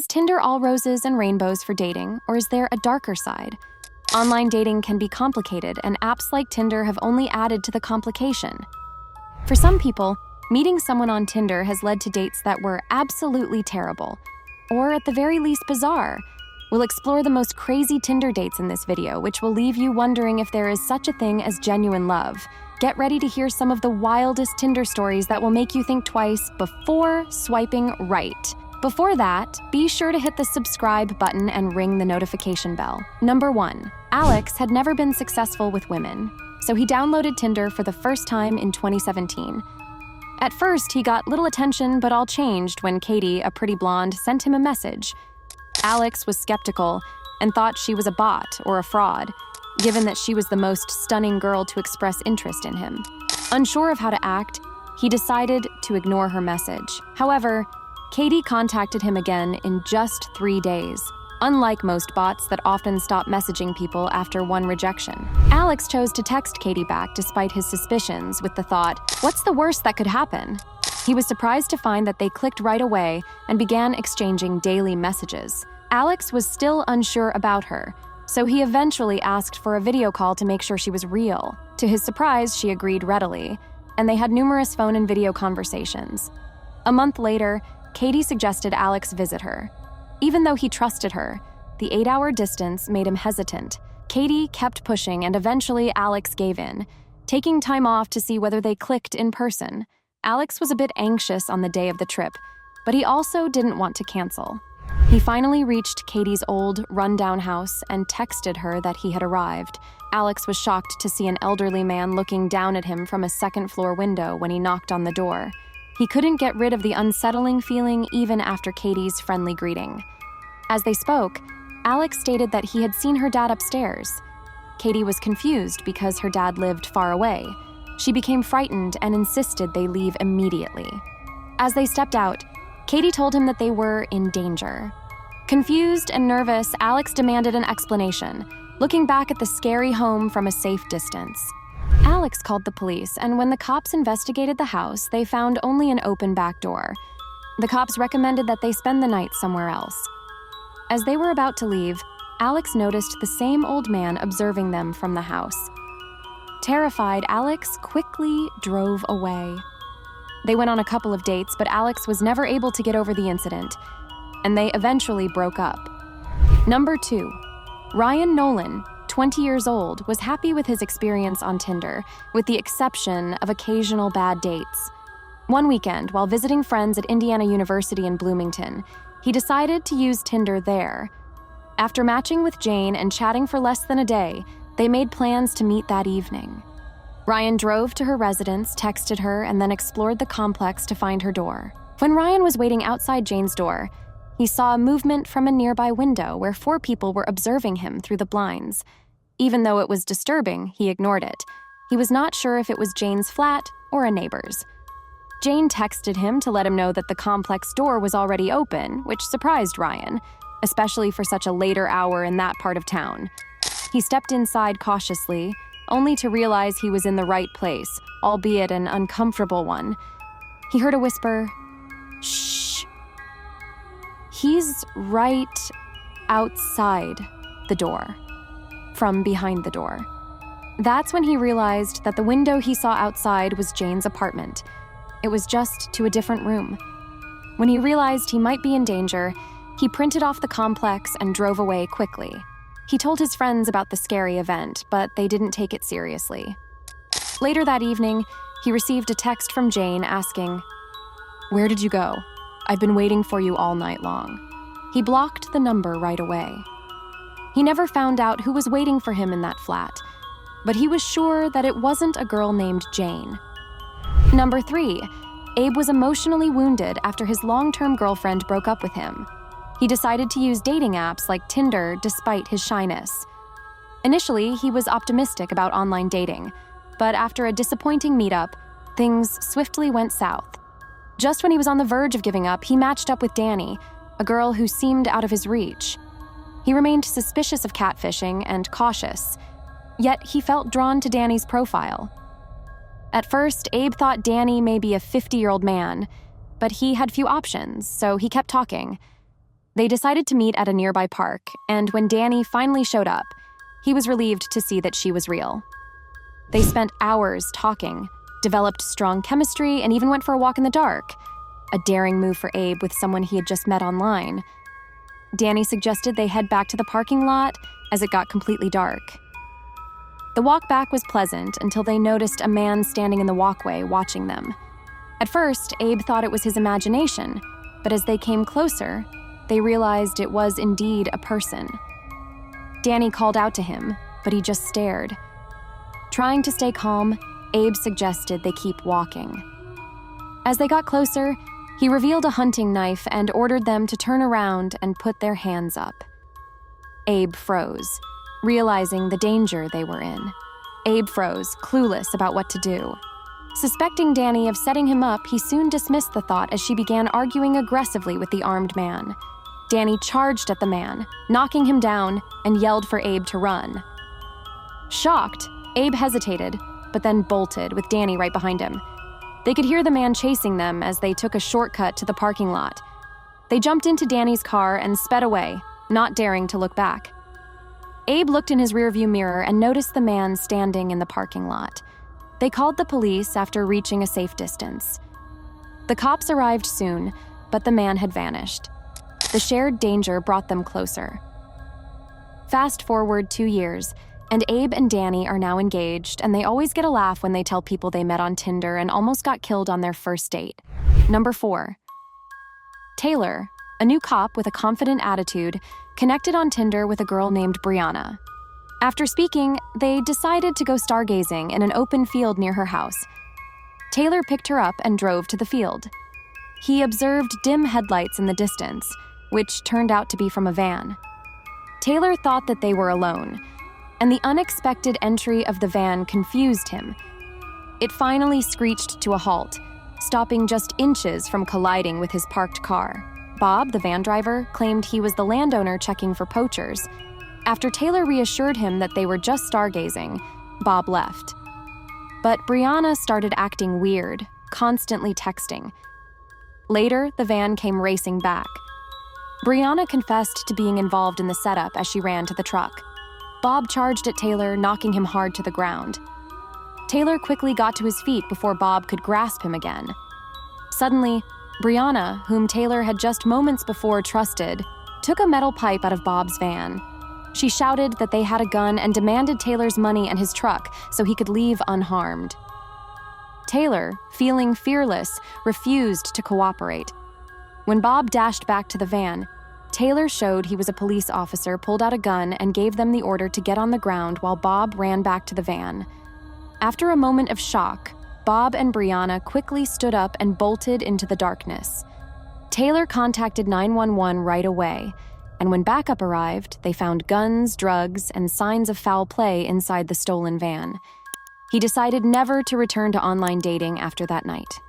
Is Tinder all roses and rainbows for dating, or is there a darker side? Online dating can be complicated, and apps like Tinder have only added to the complication. For some people, meeting someone on Tinder has led to dates that were absolutely terrible, or at the very least bizarre. We'll explore the most crazy Tinder dates in this video, which will leave you wondering if there is such a thing as genuine love. Get ready to hear some of the wildest Tinder stories that will make you think twice before swiping right. Before that, be sure to hit the subscribe button and ring the notification bell. Number 1. Alex had never been successful with women, so he downloaded Tinder for the first time in 2017. At first, he got little attention, but all changed when Katie, a pretty blonde, sent him a message. Alex was skeptical and thought she was a bot or a fraud, given that she was the most stunning girl to express interest in him. Unsure of how to act, he decided to ignore her message. However, Katie contacted him again in just 3 days, unlike most bots that often stop messaging people after one rejection. Alex chose to text Katie back despite his suspicions with the thought, "What's the worst that could happen?" He was surprised to find that they clicked right away and began exchanging daily messages. Alex was still unsure about her, so he eventually asked for a video call to make sure she was real. To his surprise, she agreed readily, and they had numerous phone and video conversations. A month later, Katie suggested Alex visit her. Even though he trusted her, the 8-hour distance made him hesitant. Katie kept pushing, and eventually Alex gave in, taking time off to see whether they clicked in person. Alex was a bit anxious on the day of the trip, but he also didn't want to cancel. He finally reached Katie's old, rundown house and texted her that he had arrived. Alex was shocked to see an elderly man looking down at him from a second-floor window when he knocked on the door. He couldn't get rid of the unsettling feeling even after Katie's friendly greeting. As they spoke, Alex stated that he had seen her dad upstairs. Katie was confused because her dad lived far away. She became frightened and insisted they leave immediately. As they stepped out, Katie told him that they were in danger. Confused and nervous, Alex demanded an explanation, looking back at the scary home from a safe distance. Alex called the police, and when the cops investigated the house, they found only an open back door. The cops recommended that they spend the night somewhere else. As they were about to leave, Alex noticed the same old man observing them from the house. Terrified, Alex quickly drove away. They went on a couple of dates, but Alex was never able to get over the incident, and they eventually broke up. Number 2. Ryan Nolan, 20 years old, was happy with his experience on Tinder, with the exception of occasional bad dates. One weekend, while visiting friends at Indiana University in Bloomington, he decided to use Tinder there. After matching with Jane and chatting for less than a day, they made plans to meet that evening. Ryan drove to her residence, texted her, and then explored the complex to find her door. When Ryan was waiting outside Jane's door, he saw a movement from a nearby window where 4 people were observing him through the blinds. Even though it was disturbing, he ignored it. He was not sure if it was Jane's flat or a neighbor's. Jane texted him to let him know that the complex door was already open, which surprised Ryan, especially for such a later hour in that part of town. He stepped inside cautiously, only to realize he was in the right place, albeit an uncomfortable one. He heard a whisper, "Shh." "He's right outside the door," from behind the door. That's when he realized that the window he saw outside was Jane's apartment. It was just to a different room. When he realized he might be in danger, he printed off the complex and drove away quickly. He told his friends about the scary event, but they didn't take it seriously. Later that evening, he received a text from Jane asking, "Where did you go? I've been waiting for you all night long." He blocked the number right away. He never found out who was waiting for him in that flat, but he was sure that it wasn't a girl named Jane. Number 3, Abe was emotionally wounded after his long-term girlfriend broke up with him. He decided to use dating apps like Tinder despite his shyness. Initially, he was optimistic about online dating, but after a disappointing meetup, things swiftly went south. Just when he was on the verge of giving up, he matched up with Danny, a girl who seemed out of his reach. He remained suspicious of catfishing and cautious, yet he felt drawn to Danny's profile. At first, Abe thought Danny may be a 50-year-old man, but he had few options, so he kept talking. They decided to meet at a nearby park, and when Danny finally showed up, he was relieved to see that she was real. They spent hours talking, developed strong chemistry, and even went for a walk in the dark, a daring move for Abe with someone he had just met online. Danny suggested they head back to the parking lot as it got completely dark. The walk back was pleasant until they noticed a man standing in the walkway watching them. At first, Abe thought it was his imagination, but as they came closer, they realized it was indeed a person. Danny called out to him, but he just stared. Trying to stay calm, Abe suggested they keep walking. As they got closer, he revealed a hunting knife and ordered them to turn around and put their hands up. Abe froze, realizing the danger they were in. Abe froze, clueless about what to do. Suspecting Danny of setting him up, he soon dismissed the thought as she began arguing aggressively with the armed man. Danny charged at the man, knocking him down, and yelled for Abe to run. Shocked, Abe hesitated, but then bolted, with Danny right behind him. They could hear the man chasing them as they took a shortcut to the parking lot. They jumped into Danny's car and sped away, not daring to look back. Abe looked in his rearview mirror and noticed the man standing in the parking lot. They called the police after reaching a safe distance. The cops arrived soon, but the man had vanished. The shared danger brought them closer. Fast forward 2 years, and Abe and Danny are now engaged, and they always get a laugh when they tell people they met on Tinder and almost got killed on their first date. Number 4. Taylor, a new cop with a confident attitude, connected on Tinder with a girl named Brianna. After speaking, they decided to go stargazing in an open field near her house. Taylor picked her up and drove to the field. He observed dim headlights in the distance, which turned out to be from a van. Taylor thought that they were alone, and the unexpected entry of the van confused him. It finally screeched to a halt, stopping just inches from colliding with his parked car. Bob, the van driver, claimed he was the landowner checking for poachers. After Taylor reassured him that they were just stargazing, Bob left. But Brianna started acting weird, constantly texting. Later, the van came racing back. Brianna confessed to being involved in the setup as she ran to the truck. Bob charged at Taylor, knocking him hard to the ground. Taylor quickly got to his feet before Bob could grasp him again. Suddenly, Brianna, whom Taylor had just moments before trusted, took a metal pipe out of Bob's van. She shouted that they had a gun and demanded Taylor's money and his truck so he could leave unharmed. Taylor, feeling fearless, refused to cooperate. When Bob dashed back to the van, Taylor showed he was a police officer, pulled out a gun, and gave them the order to get on the ground while Bob ran back to the van. After a moment of shock, Bob and Brianna quickly stood up and bolted into the darkness. Taylor contacted 911 right away, and when backup arrived, they found guns, drugs, and signs of foul play inside the stolen van. He decided never to return to online dating after that night.